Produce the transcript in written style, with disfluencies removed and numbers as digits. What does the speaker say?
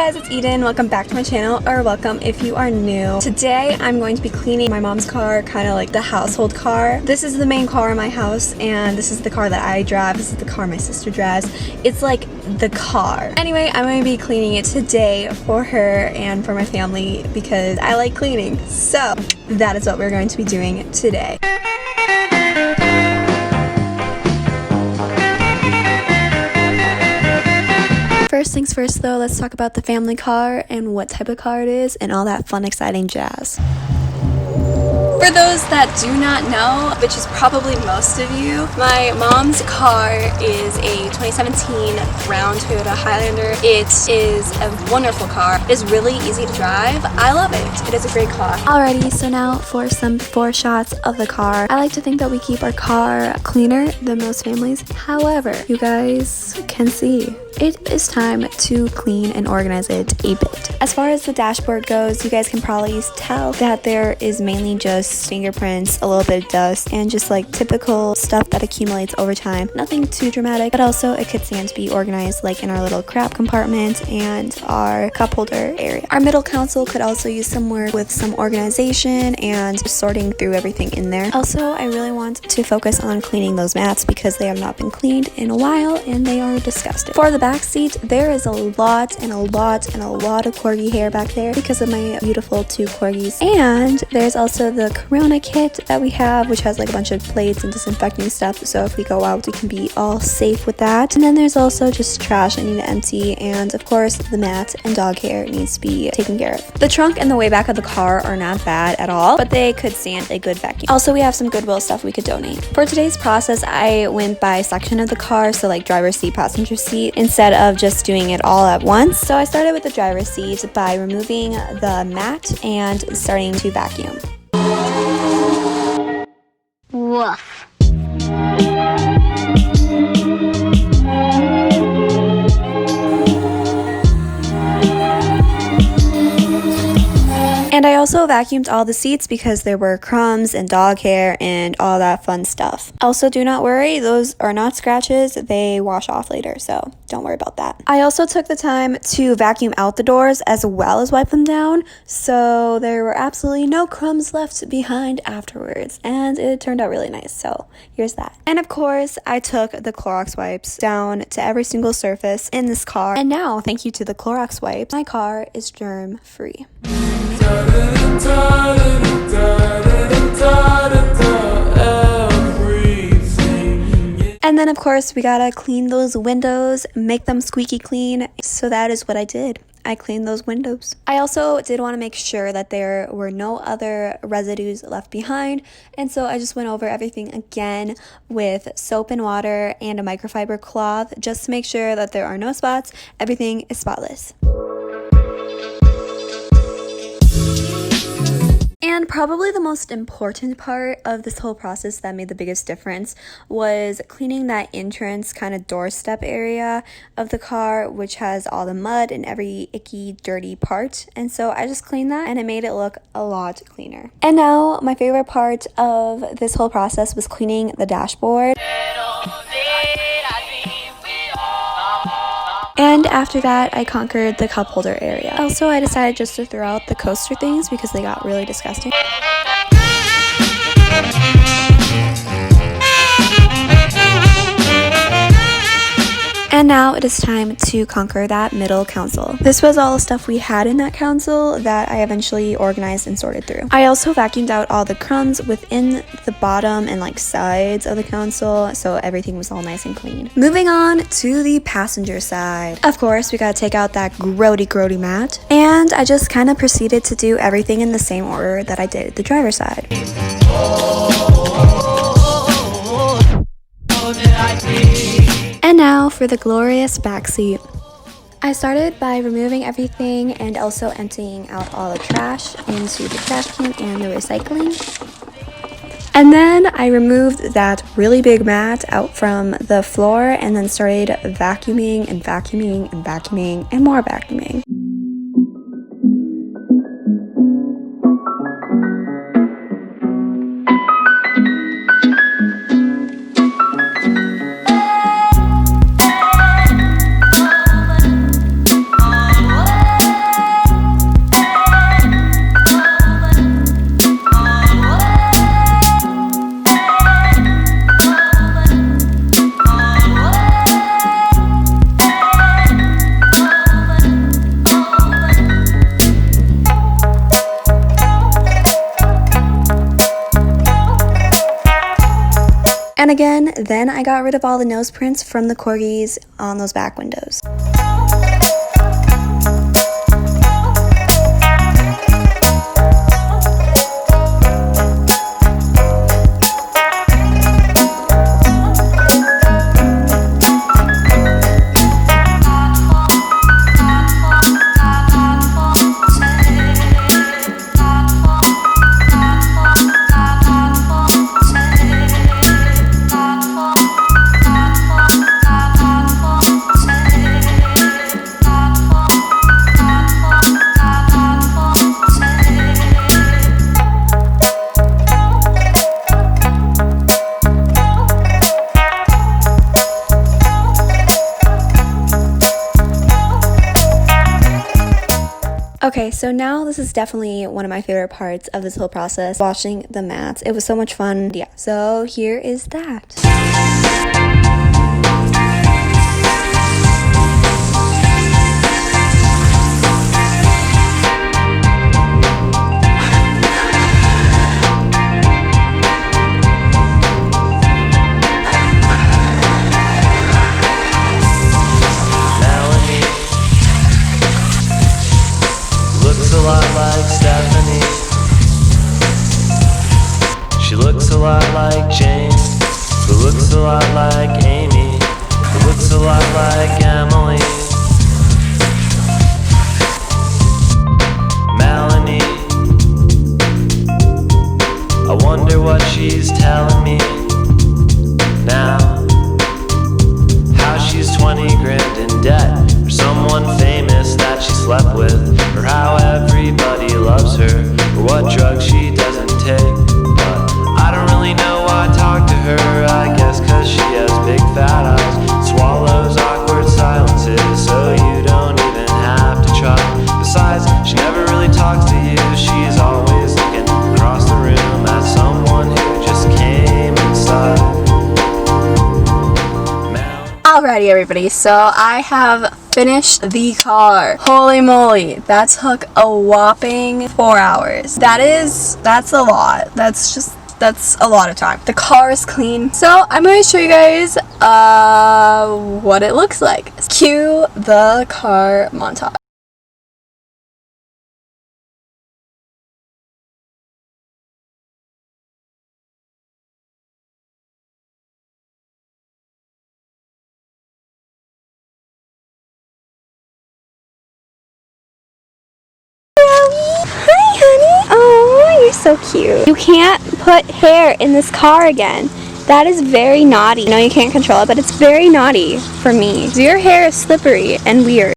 guys, it's Eden. Welcome back to my channel, or welcome if you are new. Today I'm going to be cleaning my mom's car, kind of like the household car. This is the main car in my house, and this is the car that I drive. This is the car my sister drives. It's like the car. Anyway, I'm going to be cleaning it today for her and for my family because I like cleaning. So that is what we're going to be doing today. First things first though, let's talk about the family car and what type of car it is and all that fun, exciting jazz. For those that do not know, which is probably most of you, my mom's car is a 2017 brown Toyota Highlander. It is a wonderful car. It is really easy to drive. I love it. It is a great car. Alrighty, so now for some shots of the car. I like to think that we keep our car cleaner than most families. However, you guys can see it is time to clean and organize it a bit. As far as the dashboard goes, you guys can probably tell that there is mainly just fingerprints, a little bit of dust, and just like typical stuff that accumulates over time. Nothing too dramatic, but also it could stand to be organized like in our little crap compartment and our cup holder area. Our middle console could also use some work with some organization and sorting through everything in there. Also, I really want to focus on cleaning those mats because they have not been cleaned in a while and they are disgusting. For the back seat, there is a lot of corgi hair back there because of my beautiful 2 corgis. And there's also the Corona kit that we have, which has like a bunch of plates and disinfecting stuff, so if we go out we can be all safe with that. And then there's also just trash I need to empty, and of course the mat and dog hair needs to be taken care of. The trunk and the way back of the car are not bad at all, but they could stand a good vacuum. Also, we have some Goodwill stuff we could donate. For today's process, I went by section of the car, so like driver's seat, passenger seat, instead of just doing it all at once. So I started with the driver's seat by removing the mat and starting to vacuum. Woof. And I also vacuumed all the seats because there were crumbs and dog hair and all that fun stuff. Also, do not worry, those are not scratches. They wash off later, so don't worry about that. I also took the time to vacuum out the doors as well as wipe them down, so there were absolutely no crumbs left behind afterwards, and it turned out really nice, so here's that. And of course, I took the Clorox wipes down to every single surface in this car, and now, thank you to the Clorox wipes, my car is germ-free. And then of course we gotta clean those windows, make them squeaky clean. So that is what I did. I cleaned those windows. I also did want to make sure that there were no other residues left behind, and so I just went over everything again with soap and water and a microfiber cloth just to make sure that there are no spots. Everything is spotless. And probably the most important part of this whole process that made the biggest difference was cleaning that entrance kind of doorstep area of the car, which has all the mud and every icky, dirty part. And so I just cleaned that and it made it look a lot cleaner. And now my favorite part of this whole process was cleaning the dashboard. And after that, I conquered the cup holder area. Also, I decided just to throw out the coaster things because they got really disgusting. And now it is time to conquer that middle console. This was all the stuff we had in that console that I eventually organized and sorted through. I also vacuumed out all the crumbs within the bottom and like sides of the console, so everything was all nice and clean. Moving on to the passenger side. Of course, we gotta take out that grody mat, and I just kind of proceeded to do everything in the same order that I did the driver's side. And now for the glorious backseat. I started by removing everything and also emptying out all the trash into the trash can and the recycling. And then I removed that really big mat out from the floor and then started vacuuming and vacuuming and vacuuming and more vacuuming. And again, then I got rid of all the nose prints from the corgis on those back windows. Okay, so now this is definitely one of my favorite parts of this whole process, washing the mats. It was so much fun. Yeah, so here is that. She looks a lot like Jane, who looks a lot like Amy, who looks a lot like Emily. Melanie, I wonder what she's telling me now. How she's 20 grand in debt, or someone famous that she slept with, or how everybody loves her, or what drugs she doesn't take. I don't really know why I talk to her, I guess cause she has big fat eyes, swallows awkward silences, so you don't even have to try. Besides, she never really talks to you, she's always looking across the room at someone who just came inside. Alrighty everybody, so I have finished the car. Holy moly, that took a whopping 4 hours. That's a lot. That's a lot of time. The car is clean. So I'm going to show you guys what it looks like. Cue the car montage. Hi, honey. Oh, you're so cute. You can't put hair in this car again. That is very naughty. No, you can't control it, but it's very naughty for me. So your hair is slippery and weird.